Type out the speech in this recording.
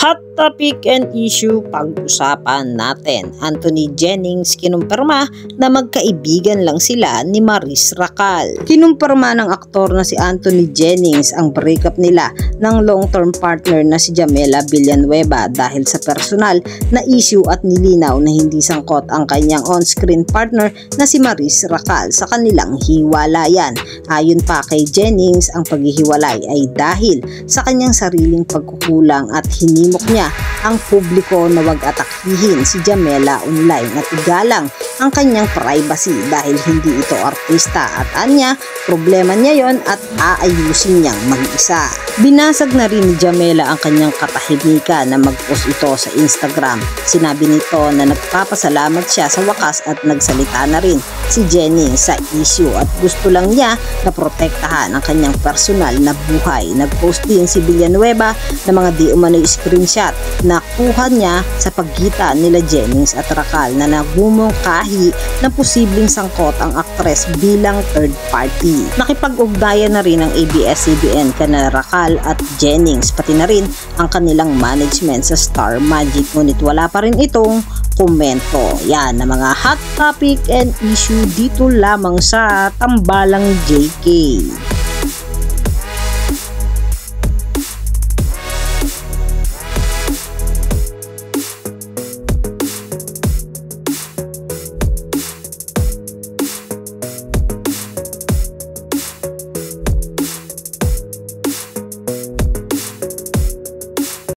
Hot topic and issue pag-usapan natin. Anthony Jennings kinumpirma na magkaibigan lang sila ni Maris Racal. Kinumpirma ng aktor na si Anthony Jennings ang breakup nila ng long-term partner na si Jamela Villanueva dahil sa personal na issue at nilinaw na hindi sangkot ang kanyang on-screen partner na si Maris Racal sa kanilang hiwalayan. Ayon pa kay Jennings, ang paghihiwalay ay dahil sa kanyang sariling pagkukulang at hinimok niya ang publiko na wag atakihin si Jamela online at igalang ang kanyang privacy dahil hindi ito artista at anya problema niya yon at aayusin niyang mag-isa. Binasag na rin ni Jamela ang kanyang katahimikan na mag-post ito sa Instagram. Sinabi nito na nagpapasalamat siya sa wakas at nagsalita na rin si Jennings sa issue at gusto lang niya na protektahan ang kanyang personal na buhay. Nag-post din si Villanueva ng mga di umano'y screenshot na kuha niya sa pagitan nila Jennings at Racal na nagmumungkahi na posibleng sangkot ang aktres bilang third party. Nakipag-ugnayan na rin ang ABS-CBN kana Racal at Jennings pati na rin ang kanilang management sa Star Magic, ngunit wala pa rin itong komento. Yan ang mga hot topic and issue dito lamang sa Tambalang JK.